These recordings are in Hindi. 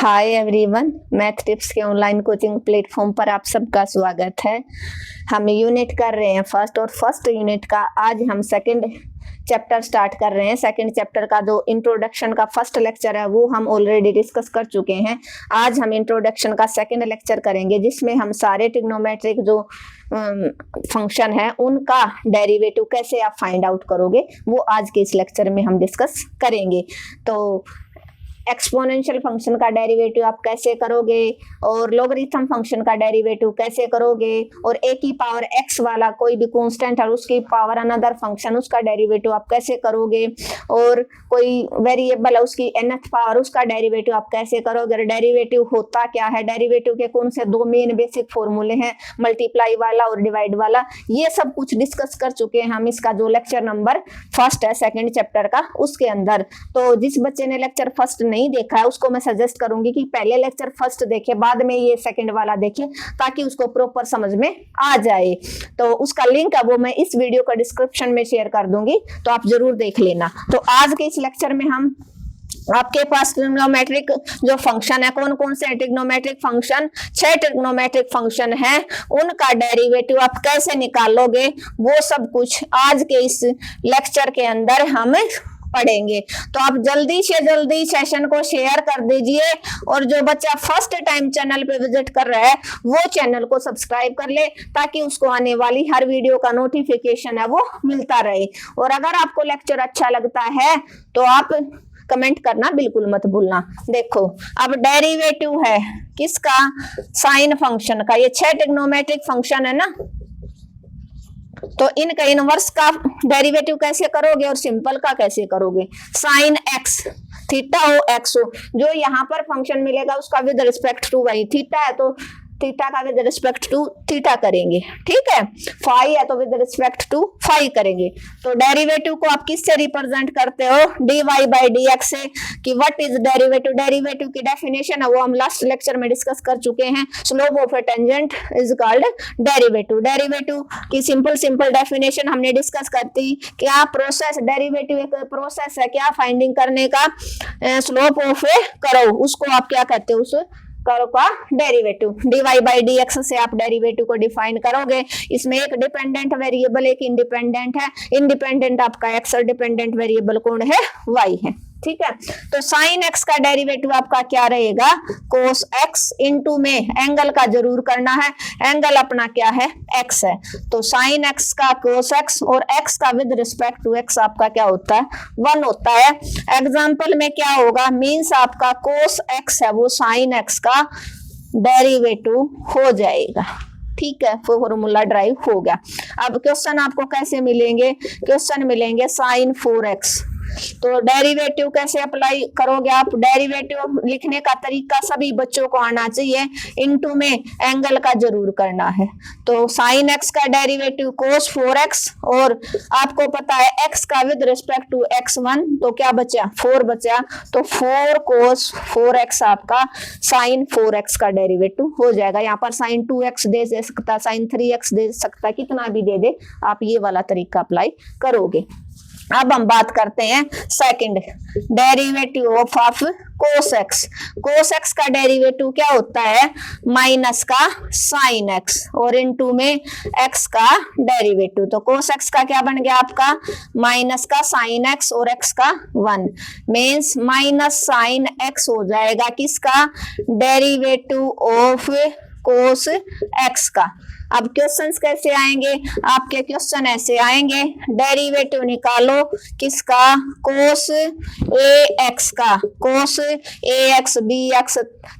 हाय एवरीवन, मैथ टिप्स के ऑनलाइन कोचिंग प्लेटफॉर्म पर आप सबका स्वागत है। हम यूनिट कर रहे हैं फर्स्ट, और फर्स्ट यूनिट का आज हम सेकंड चैप्टर स्टार्ट कर रहे हैं। सेकंड चैप्टर का जो इंट्रोडक्शन का फर्स्ट लेक्चर है वो हम ऑलरेडी डिस्कस कर चुके हैं। आज हम इंट्रोडक्शन का सेकंड लेक्चर करेंगे, जिसमें हम सारे ट्रिग्नोमेट्रिक जो फंक्शन है उनका डेरिवेटिव कैसे आप फाइंड आउट करोगे वो आज के इस लेक्चर में हम डिस्कस करेंगे। तो एक्सपोनेंशियल फंक्शन का डेरिवेटिव आप कैसे करोगे, और लॉगरिथम फंक्शन का डेरिवेटिव कैसे करोगे, और ए की पावर एक्स वाला कोई भी कांस्टेंट और उसकी पावर अनदर फंक्शन उसका डेरिवेटिव आप कैसे करोगे, और कोई वेरिएबल है उसकी nth पावर उसका डेरिवेटिव आप कैसे करोगे। डेरिवेटिव होता क्या है, डेरिवेटिव के कौन से दो मेन बेसिक फॉर्मूले हैं, मल्टीप्लाई वाला और डिवाइड वाला, ये सब कुछ डिस्कस कर चुके हैं हम। इसका जो लेक्चर नंबर फर्स्ट है सेकंड चैप्टर का उसके अंदर। तो जिस बच्चे ने लेक्चर फर्स्ट नहीं देखा है उसको मैं सजेस्ट करूंगी कि पहले लेक्चर फर्स्ट देखे, बाद में ये सेकंड वाला देखे, ताकि उसको प्रॉपर समझ में आ जाए। तो उसका लिंक है वो मैं इस वीडियो का डिस्क्रिप्शन में शेयर कर दूंगी, तो आप जरूर देख लेना। तो आज के इस लेक्चर में हम आपके पास ट्रिग्नोमेट्रिक जो फंक्शन है, कौन कौन से ट्रिग्नोमेट्रिक फंक्शन, 6 ट्रिग्नोमेट्रिक फंक्शन है, उनका डेरिवेटिव आप कैसे निकालोगे वो सब कुछ आज के इस लेक्चर के अंदर हम पढ़ेंगे। तो आप जल्दी से जल्दी सेशन को शेयर कर दीजिए, और जो बच्चा फर्स्ट टाइम चैनल पे विजिट कर रहा है वो चैनल को सब्सक्राइब कर ले, ताकि उसको आने वाली हर वीडियो का नोटिफिकेशन है वो मिलता रहे। और अगर आपको लेक्चर अच्छा लगता है तो आप कमेंट करना बिल्कुल मत भूलना। देखो, अब डेरिवेटिव है किसका, साइन फंक्शन का। ये 6 ट्रिग्नोमेट्रिक फंक्शन है ना, तो इनका इनवर्स का डेरिवेटिव कैसे करोगे और सिंपल का कैसे करोगे। साइन एक्स, थीटा हो एक्स हो, जो यहाँ पर फंक्शन मिलेगा उसका with respect to Y, theta है तो थीटा का विद रिस्पेक्ट टू थीटा करेंगे, ठीक है। फाई है तो विद रिस्पेक्ट टू फाई करेंगे। तो डेरिवेटिव को आप किससे रिप्रेजेंट करते हो, dy बाई dx से। कि व्हाट इज डेरिवेटिव, डेरिवेटिव की डेफिनेशन है वो हम लास्ट लेक्चर में डिस्कस कर चुके हैं। Slope of A tangent is called derivative. Derivative की सिंपल डेफिनेशन हमने डिस्कस करती। क्या प्रोसेस, डेरिवेटिव एक प्रोसेस है क्या फाइंडिंग करने का, स्लोप ऑफ ए कर्व, उसको आप क्या कहते हो, उस कर्व का डेरिवेटिव। dy बाई dx से आप डेरिवेटिव को डिफाइन करोगे। इसमें एक डिपेंडेंट वेरिएबल एक इंडिपेंडेंट है। इंडिपेंडेंट आपका x और डिपेंडेंट वेरिएबल कौन है, y है, ठीक है। तो साइन एक्स का डेरिवेटिव आपका क्या रहेगा, कोस एक्स, इनटू में एंगल का जरूर करना है, एंगल अपना क्या है, एक्स है। तो साइन एक्स का कोस एक्स, और एक्स का विद रिस्पेक्ट टू एक्स आपका क्या होता है, 1 होता है। एग्जाम्पल में क्या होगा, मीन्स आपका कोस एक्स है वो साइन एक्स का डेरिवेटिव हो जाएगा, ठीक है। फॉर्मूला ड्राइव हो गया। अब क्वेश्चन आपको कैसे मिलेंगे, क्वेश्चन मिलेंगे साइन 4x। तो डेरिवेटिव कैसे अप्लाई करोगे आप, डेरिवेटिव लिखने का तरीका सभी बच्चों को आना चाहिए। इनटू में एंगल का जरूर करना है। तो साइन एक्स का डेरिवेटिव कोस 4x, और आपको पता है x का विद रिस्पेक्ट टू x1, तो क्या बचा, 4 बचा। तो 4 कोस 4x आपका साइन 4x का डेरिवेटिव हो जाएगा। यहाँ पर साइन 2x दे सकता, साइन 3x दे सकता, कितना भी दे दे, आप ये वाला तरीका अप्लाई करोगे। अब हम बात करते हैं second, derivative of cos x. Cos x का डेरिवेटिव क्या होता है, माइनस का साइन एक्स, और इनटू में एक्स का डेरिवेटिव। तो कोस एक्स का क्या बन गया आपका, माइनस का साइन एक्स और एक्स का 1, मीन्स माइनस साइन एक्स हो जाएगा किसका, डेरिवेटिव ऑफ कोस एक्स का। अब क्वेश्चंस कैसे आएंगे, आपके क्वेश्चन ऐसे आएंगे, डेरिवेटिव निकालो किसका, कोस ए एक्स का, cos A X, B X,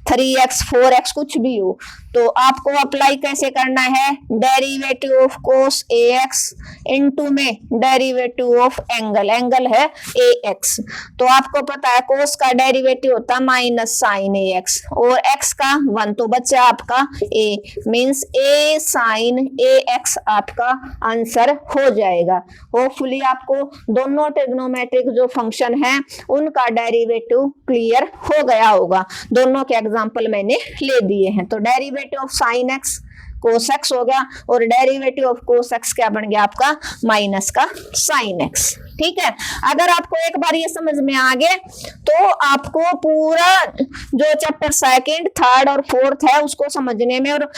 3x 4x कुछ भी हो, तो आपको अप्लाई कैसे करना है, derivative of cos A x into में डेरिवेटिव ऑफ एंगल, एंगल है ए एक्स। तो आपको पता है कोस का डेरिवेटिव होता है माइनस साइन ए एक्स, और एक्स का 1, तो बच्चा आपका ए, मीन्स ए साइन ए एक्स आपका आंसर हो जाएगा। होपफुली आपको दोनों ट्रिग्नोमेट्रिक जो फंक्शन है उनका डेरिवेटिव क्लियर हो गया होगा। दोनों के एग्जांपल मैंने ले दिए हैं। तो derivative of sine x cos x हो गया, और डेरिवेटिव ऑफ cos x क्या बन गया आपका, माइनस का sin x। ठीक है, अगर आपको एक बार ये समझ में आ गए तो आपको पूरा जो चैप्टर सेकंड, थर्ड और फोर्थ है उसको समझने में, और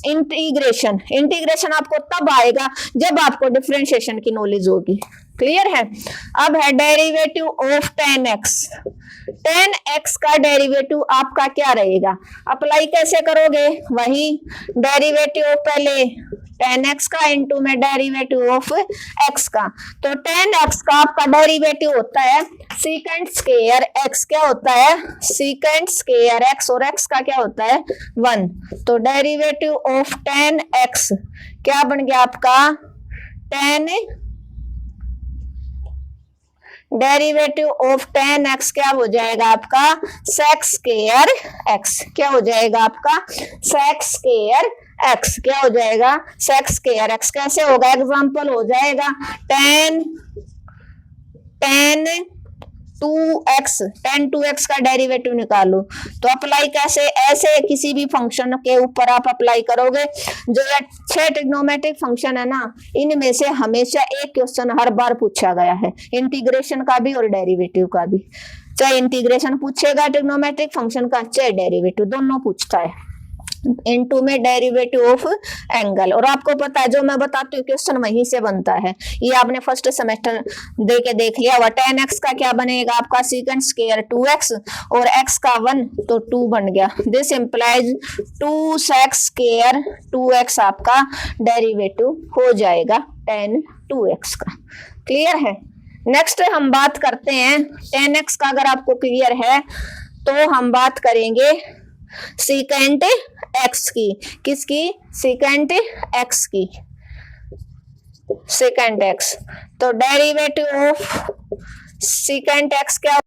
इंटीग्रेशन आपको तब आएगा जब आपको डिफरेंशिएशन की नॉलेज होगी। क्लियर है। अब है derivative of tan x। tan x का डेरिवेटिव आपका क्या रहेगा, अप्लाई कैसे करोगे, वही डेरिवेटिव ऑफ पहले tan x का इंटू में डेरिवेटिव ऑफ x का। तो tan x का आपका डेरिवेटिव होता है सीकेंट स्क्वायर x, क्या होता है सीकेंट स्क्वायर x, और x का क्या होता है 1। तो डेरिवेटिव ऑफ tan x क्या बन गया आपका, tan derivative of tan x क्या हो जाएगा आपका sec स्क्वायर x, क्या हो जाएगा आपका sec स्क्वायर x, क्या हो जाएगा sec स्क्वायर x। कैसे होगा, एग्जांपल हो जाएगा tan 2x का डेरिवेटिव निकालो। तो अप्लाई कैसे, ऐसे किसी भी फंक्शन के ऊपर आप अप्लाई करोगे। जो 6 ट्रिग्नोमेट्रिक फंक्शन है ना, इनमें से हमेशा एक क्वेश्चन हर बार पूछा गया है, इंटीग्रेशन का भी और डेरिवेटिव का भी। चाहे इंटीग्रेशन पूछेगा ट्रिग्नोमेट्रिक फंक्शन का, चाहे डेरिवेटिव, दोनों पूछता है। इनटू में डेरिवेटिव ऑफ एंगल, और आपको पता है जो मैं बताती हूँ क्वेश्चन वहीं से बनता है, ये आपने फर्स्ट सेमेस्टर दे के देख लिया हुआ। tan x का क्या बनेगा आपका सीकेंट स्क्वायर 2x, और x का 1 तो 2 बन गया। This implies 2 sec square 2x आपका डेरिवेटिव हो जाएगा tan 2x का। क्लियर है। नेक्स्ट हम बात करते हैं tan x का, अगर आपको क्लियर है तो हम बात करेंगे सीकेंट x की। किसकी, सीकेंट x की, सीकेंट x। तो डेरिवेटिव ऑफ सीकेंट x क्या